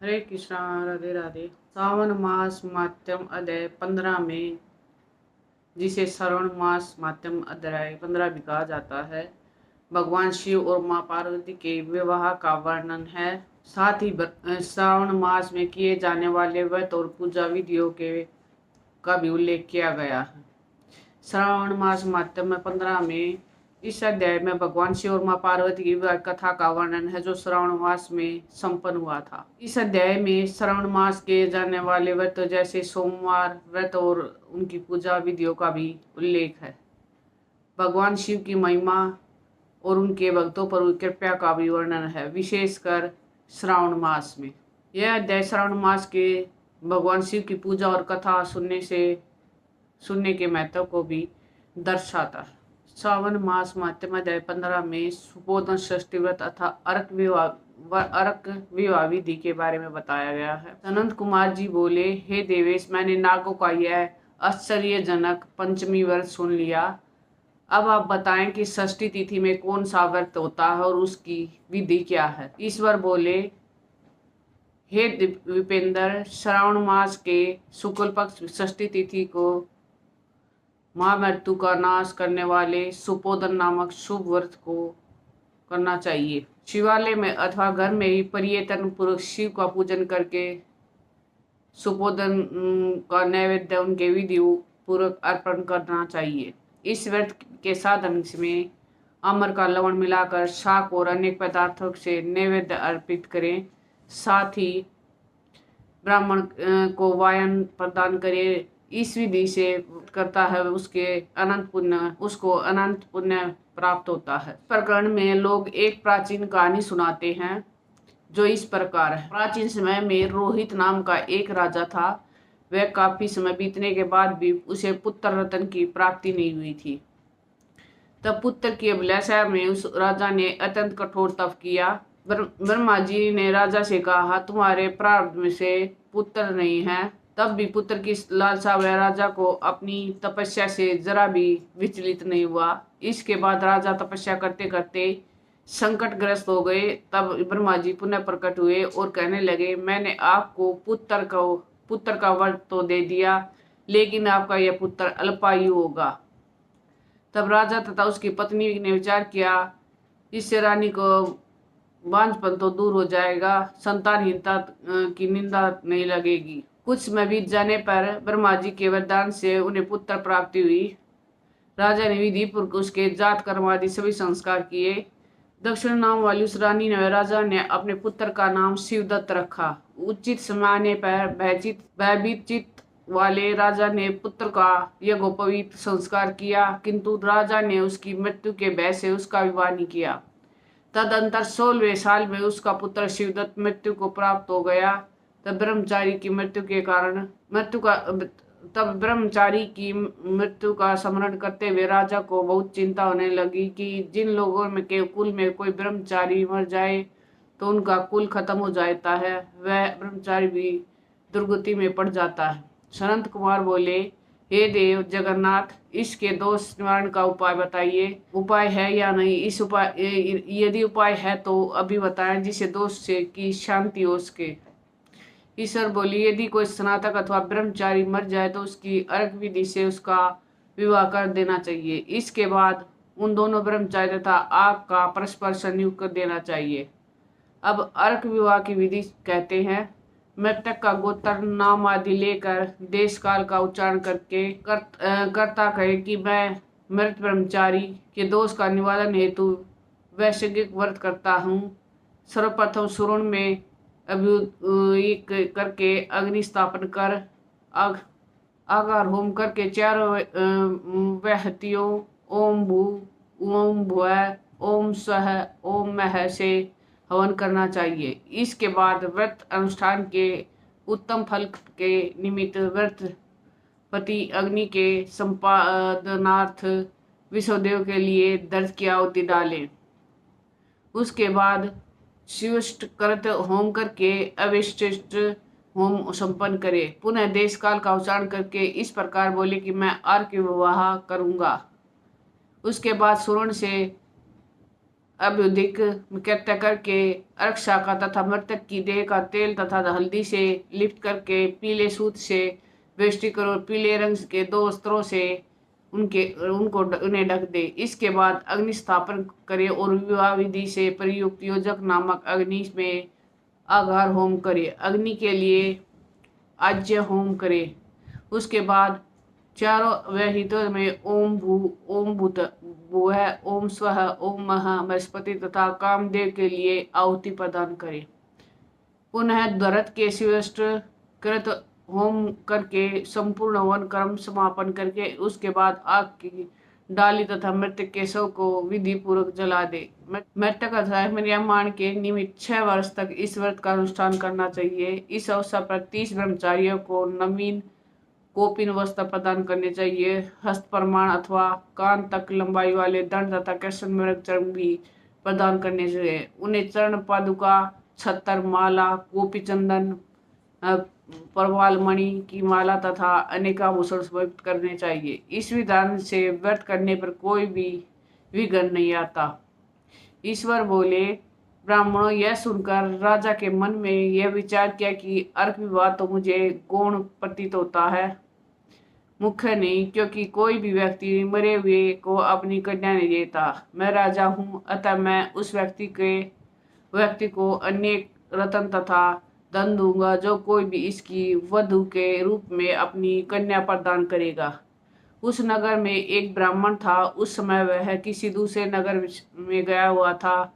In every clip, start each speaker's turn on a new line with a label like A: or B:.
A: हरे कृष्णा, राधे राधे। सावन मास माध्यम अध्याय 15 में, जिसे श्रावण मास माध्यम अध्याय 15 भी कहा जाता है, भगवान शिव और माँ पार्वती के विवाह का वर्णन है। साथ ही श्रावण मास में किए जाने वाले व्रत और पूजा विधियों के का भी उल्लेख किया गया है। श्रावण मास माध्यम 15 में इस अध्याय में भगवान शिव और माँ पार्वती की विवाह कथा का वर्णन है, जो श्रावण मास में संपन्न हुआ था। इस अध्याय में श्रावण मास किए जाने वाले व्रत जैसे सोमवार व्रत और उनकी पूजा विधियों का भी उल्लेख है। भगवान शिव की महिमा और उनके भक्तों पर हुई कृपा का भी वर्णन है, विशेषकर श्रावण मास में। यह अध्याय श्रावण मास के भगवान शिव की पूजा और कथा सुनने के महत्व को भी दर्शाता है। श्रावण मास माध्यम अध्याय 15 में सुपोधन षष्ठी व्रत अथा अर्क विवाह विधि के बारे में बताया गया है। अनंत कुमार जी बोले, हे देवेश, मैंने नागों का यह आश्चर्यजनक पंचमी व्रत सुन लिया। अब आप बताएं कि षष्ठी तिथि में कौन सा व्रत होता है और उसकी विधि क्या है। ईश्वर बोले, हे विपेंद्र, श्रावण मास के शुक्ल पक्ष षष्ठी तिथि को महामृत्यु का नाश करने वाले सुपोधन नामक शुभ व्रत को करना चाहिए। शिवालय में अथवा घर में ही परियतन पूर्वक शिव का पूजन करके सुपोधन का नैवेद्य उनके विधि पूर्वक अर्पण करना चाहिए। इस व्रत के साधन में अमर का लवण मिलाकर शाक और अनेक पदार्थों से नैवेद्य अर्पित करें। साथ ही ब्राह्मण को वायन प्रदान करे। इस विधि से करता है उसको अनंत पुण्य प्राप्त होता है। प्रकरण में लोग एक प्राचीन कहानी सुनाते हैं, जो इस प्रकार है। प्राचीन समय में रोहित नाम का एक राजा था। वह काफी समय बीतने के बाद भी उसे पुत्र रत्न की प्राप्ति नहीं हुई थी। तब पुत्र की अभिलाषा में उस राजा ने अत्यंत कठोर तप किया। ब्रह्मा जी ने राजा से कहा, तुम्हारे प्रारब्ध में से पुत्र नहीं है। तब भी पुत्र की लालसा वह राजा को अपनी तपस्या से जरा भी विचलित नहीं हुआ। इसके बाद राजा तपस्या करते करते संकटग्रस्त हो गए। तब ब्रह्मा जी पुनः प्रकट हुए और कहने लगे, मैंने आपको पुत्र का वर तो दे दिया, लेकिन आपका यह पुत्र अल्पायु होगा। तब राजा तथा उसकी पत्नी ने विचार किया, इससे रानी को बांझपन तो दूर हो जाएगा, संतानहीनता की निंदा नहीं लगेगी। कुछ समय बीत जाने पर ब्रह्मा जी के वरदान से उन्हें पुत्र प्राप्ति हुई। राजा ने विधि पूर्वक उसके जात कर्म आदि सभी संस्कार किए। दक्षिण नाम वाली उस रानी ने राजा ने अपने पुत्र का नाम शिवदत्त रखा। उचित समय आने पर भयभीत चित्त वाले राजा ने पुत्र का यज्ञोपवीत संस्कार किया, किंतु राजा ने उसकी मृत्यु के भय से उसका विवाह नहीं किया। तदंतर 16वें साल में उसका पुत्र शिवदत्त मृत्यु को प्राप्त हो गया। तब ब्रह्मचारी की मृत्यु का स्मरण करते हुए राजा को बहुत चिंता होने लगी कि जिन लोगों में के कुल में कोई ब्रह्मचारी मर जाए तो उनका कुल खत्म हो जाता है, वह ब्रह्मचारी भी दुर्गति में पड़ जाता है। सनंत कुमार बोले, हे देव जगन्नाथ, इसके दोष निवारण का उपाय बताइए। उपाय है या नहीं? यदि उपाय है तो अभी बताएं, जिससे दोष से की शांति हो सके। ईश्वर बोली, यदि कोई स्नातक अथवा ब्रह्मचारी मर जाए तो उसकी अर्घ विधि से उसका विवाह कर देना चाहिए। इसके बाद उन दोनों ब्रह्मचारी तथा आग का परस्पर संयोग कर देना चाहिए। अब अर्घ विवाह की विधि कहते हैं, मृतक का गोत्र नाम आदि लेकर देश काल का उच्चारण करके कर्ता कहे कि मैं मृत ब्रह्मचारी के दोष का निवारण हेतु वैश्विक व्रत करता हूँ। सर्वप्रथम सुरुण में अभियुक्त करके अग्नि स्थापन कर आगार होम करके चारों वहतियों ओम भू ओम भुव ओम स्वः ओम मह से हवन करना चाहिए। इसके बाद व्रत अनुष्ठान के उत्तम फल के निमित्त व्रत पति अग्नि के संपादनार्थ विष्णुदेव के लिए दर्द की आहुति डालें। उसके बाद शिवष्ट करत होम करके अविशिष्ट होम संपन्न करे। पुनः देश काल का उच्चारण करके इस प्रकार बोले कि मैं अर्घ विवाह करूंगा। उसके बाद सुवर्ण से अभ्युदिक कृत्य करके अर्क्षा का तथा मृतक की देह का तेल तथा हल्दी से लिप्त करके पीले सूत से वेष्टि करो, पीले रंग के 2 वस्त्रों से उन्हें ढक दे। इसके बाद अग्नि स्थापन करे और विवाह विधि से प्रयुक्त योजक नामक अग्नि में आघार होम करे, अग्नि के लिए आज्य होम करे। उसके बाद चारों वहितों में ओम भू, ओम भूत भुवः, ओम स्वः, ओम महा बृहस्पति तथा कामदेव के लिए आहुति प्रदान करे। पुनः दरत के शिवष्ट कृत होम करके संपूर्ण हवन कर्म समापन करके उसके बाद आग की डाली तथा मृतक के शव को विधि पूर्वक जला दे। मृतक निर्माण के निमित्त 6 वर्ष तक इस व्रत का अनुष्ठान करना चाहिए। इस अवसर पर 30 ब्रह्मचारियों को नवीन कोपिन वस्त्र प्रदान करने चाहिए। हस्त प्रमाण अथवा कान तक लंबाई वाले दंड तथा कृष्ण मृग चरण भी प्रदान करने चाहिए। उन्हें चरण पादुका, छतर, माला, गोपी चंदन, परवाल मणि की माला तथा अनेकाभूषण समर्पित करने चाहिए। इस विधान से व्रत करने पर कोई भी विघ्न नहीं आता। ईश्वर बोले, ब्राह्मणों, यह सुनकर राजा के मन में यह विचार किया कि अर्क विवाह तो मुझे गौण प्रतीत होता है, मुख्य नहीं, क्योंकि कोई भी व्यक्ति मरे हुए को अपनी कन्या नहीं देता। मैं राजा हूँ, अतः मैं उस व्यक्ति को अनेक रत्न तथा धन दूंगा जो कोई भी इसकी वधू के रूप में अपनी कन्या प्रदान करेगा। उस नगर में एक ब्राह्मण था। उस समय वह किसी दूसरे नगर में गया हुआ था।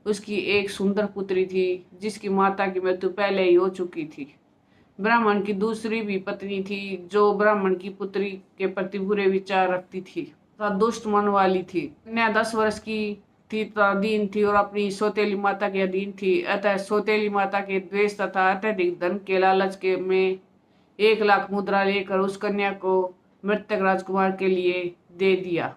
A: उसकी एक सुंदर पुत्री थी जिसकी माता की मृत्यु पहले ही हो चुकी थी। ब्राह्मण की दूसरी भी पत्नी थी जो ब्राह्मण की पुत्री के प्रति बुरे विचार रखती थी तथा दुष्ट मन वाली थी। कन्या 10 वर्ष की थी तथा दीन थी और अपनी सौतेली माता के अधीन थी। अतः सौतेली माता के द्वेष तथा अत्यधिक धन के लालच के में 1 लाख मुद्रा लेकर उस कन्या को मृतक राजकुमार के लिए दे दिया।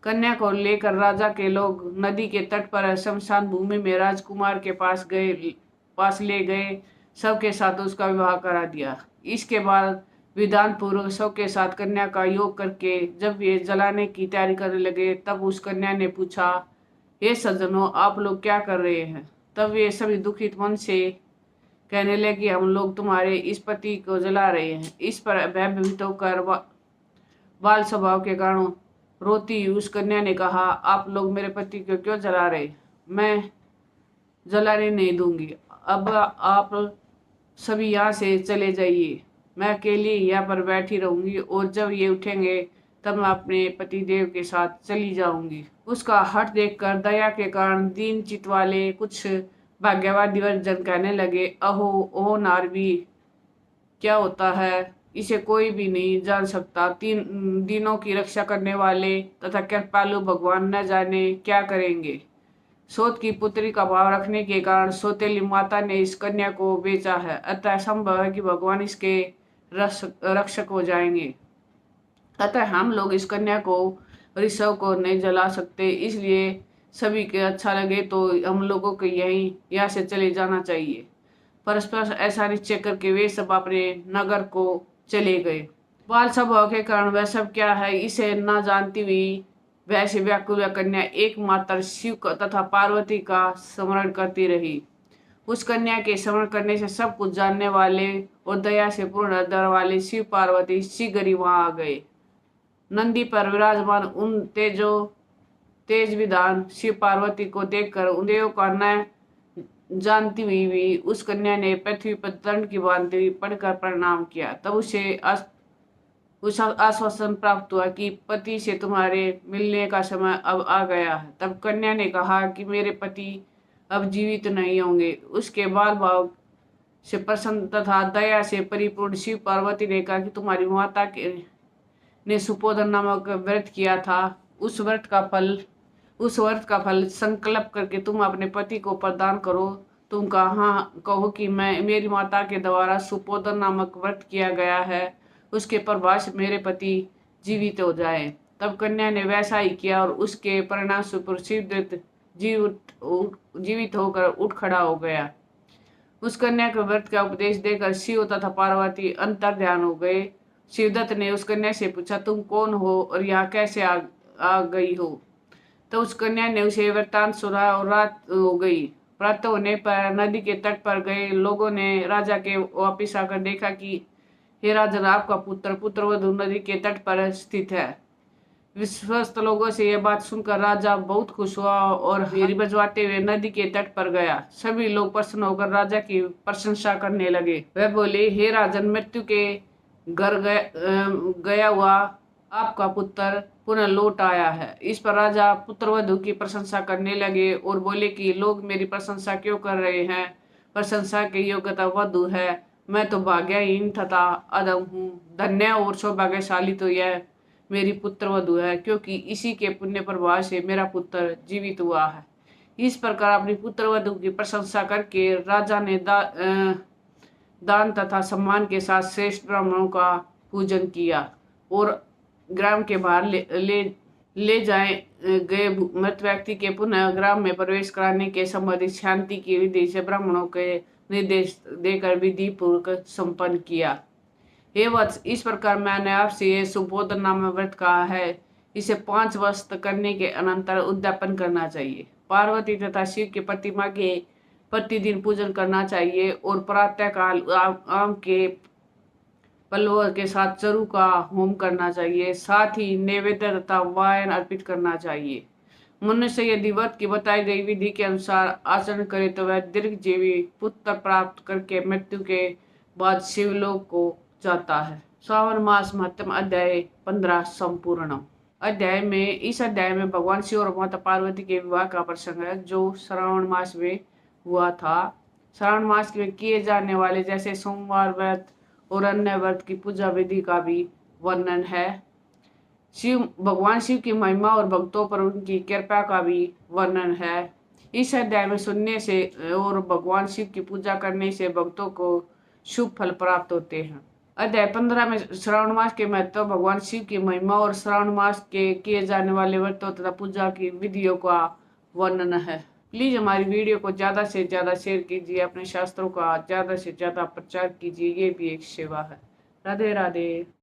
A: कन्या को लेकर राजा के लोग नदी के तट पर शमशान भूमि में राजकुमार के पास ले गए। सबके साथ उसका विवाह करा दिया। इसके बाद विधान पूर्वक सबके साथ कन्या का योग करके जब वे जलाने की तैयारी करने लगे तब उस कन्या ने पूछा, हे सज्जनों, आप लोग क्या कर रहे हैं? तब वे सभी दुखित मन से कहने लगे, हम लोग तुम्हारे इस पति को जला रहे हैं। इस पर भयभीत होकर बाल स्वभाव के कारण रोती उस कन्या ने कहा, आप लोग मेरे पति को क्यों जला रहे? मैं जलाने नहीं दूंगी। अब आप सभी यहाँ से चले जाइए। मैं अकेली यहाँ पर बैठी रहूंगी और जब ये उठेंगे तब मैं अपने पति देव के साथ चली जाऊंगी। उसका हठ देखकर दया के कारण दीन चित वाले कुछ भाग्यवादी जन कहने लगे, अहो ओह नारवी, क्या होता है? इसे कोई भी नहीं जान सकता। 3 दिनों की रक्षा करने वाले तथा कृपालु भगवान न जाने क्या करेंगे। सौत की पुत्री का भाव रखने के कारण सौतेली माता ने इस कन्या को बेचा है। अतः संभव है कि भगवान इसके रक्षक हो जाएंगे। अतः हम लोग इस कन्या को ऋषभ को नहीं जला सकते। इसलिए सभी के अच्छा लगे तो हम लोगों को यहाँ से चले जाना चाहिए। परस्पर ऐसा निश्चय करके वे सब अपने नगर को चले गए। बाल स्वभाव के कारण वह सब क्या है इसे न जानती हुई वैसे व्याकुल कन्या एकमात्र शिव तथा पार्वती का स्मरण करती रही। उस कन्या के स्मरण करने से सब कुछ जानने वाले और दया से पूर्ण हृदय वाले शिव पार्वती शीघ्र ही वहां आ गए। नंदी पर विराजमान उन तेज विधान शिव पार्वती को देखकर उन देव का न जानती हुई भी उस कन्या ने पृथ्वी पर दंड की भांति पड़कर प्रणाम किया। तब उसे आश्वासन प्राप्त हुआ कि पति से तुम्हारे मिलने का समय अब आ गया है। तब कन्या ने कहा कि मेरे पति अब जीवित नहीं होंगे। उसके बाल भाव से प्रसन्न तथा दया से परिपूर्ण शिव पार्वती ने कहा कि तुम्हारी माता ने सुपोधन नामक व्रत किया था। उस व्रत का फल संकल्प करके तुम अपने पति को प्रदान करो। तुम कहो कि मेरी माता के द्वारा सुपोधन नामक व्रत किया गया है, उसके प्रभाव से मेरे पति जीवित हो जाए। तब कन्या ने वैसा ही किया और उसके परिणाम स्वरूप शिवदत्त जीवित होकर उठ खड़ा हो गया। उस कन्या के व्रत का उपदेश देकर शिव तथा पार्वती अंतर ध्यान हो गए। शिवदत्त ने उस कन्या से पूछा, तुम कौन हो और यहाँ कैसे आ गई हो? तो उस कन्या ने उसे वृत्तांत सुना और रात हो गई। प्रातः होने पर नदी के तट पर गए लोगों ने राजा के वापिस आकर देखा कि हे राजन, आपका पुत्र पुत्रवधू नदी के तट पर स्थित है। विश्वस्त लोगों से यह बात सुनकर राजा बहुत खुश हुआ और भीड़ बजवाते हुए नदी के तट पर गया। सभी लोग प्रसन्न होकर राजा की प्रशंसा करने लगे। वह बोले, हे राजन, मृत्यु के घर गया हुआ आपका पुत्र पुनः लौट आया है। इस पर राजा पुत्रवधू की प्रशंसा करने लगे और बोले कि लोग मेरी प्रशंसा क्यों कर रहे हैं? प्रशंसा के योग्यता वधू है। मैं तो भाग्यहीन तथा अधम हूँ। धन्य और सौभाग्यशाली तो यह मेरी पुत्रवधू है, क्योंकि इसी के पुण्य प्रभाव से मेरा पुत्र जीवित हुआ है। इस प्रकार अपनी पुत्रवधू की प्रशंसा करके राजा ने दान तथा सम्मान के साथ श्रेष्ठ ब्राह्मणों का पूजन किया और ग्राम के बाहर ले जाए गए मृत व्यक्ति के पुनः ग्राम में प्रवेश कराने के संबंधित शांति की विधि से ब्राह्मणों के निर्देश देकर विधि पूर्वक संपन्न किया। हे वत्स, इस प्रकार मैंने आपसे ये सुबोधन नामक व्रत कहा है। इसे 5 वर्ष तक करने के अनंतर उद्यापन करना चाहिए। पार्वती तथा शिव की प्रतिमा के प्रतिदिन पूजन करना चाहिए और प्रातःकाल आम के पल्लव के साथ चरु का होम करना चाहिए। साथ ही नैवेद्य तथा वायन अर्पित करना चाहिए। मनुष्य यदि व्रत की बताई गई विधि के अनुसार आचरण करे तो वह दीर्घजीवी पुत्र प्राप्त करके मृत्यु के बाद शिवलोक को जाता है। श्रावण मास महत्तम अध्याय 15 संपूर्ण। इस अध्याय में भगवान शिव और माता पार्वती के विवाह का प्रसंग है, जो श्रावण मास में हुआ था। श्रावण मास में किए जाने वाले जैसे सोमवार व्रत और अन्य व्रत की पूजा विधि का भी वर्णन है। भगवान शिव की महिमा और भक्तों पर उनकी कृपा का भी वर्णन है। इस अध्याय में सुनने से और भगवान शिव की पूजा करने से भक्तों को शुभ फल प्राप्त होते हैं। अध्याय 15 में श्रावण मास के महत्व, भगवान शिव की महिमा और श्रावण मास के किए जाने वाले व्रतों तथा पूजा की विधियों का वर्णन है। प्लीज हमारी वीडियो को ज़्यादा से ज़्यादा शेयर कीजिए, अपने शास्त्रों का ज़्यादा से ज़्यादा प्रचार कीजिए। ये भी एक सेवा है। राधे राधे।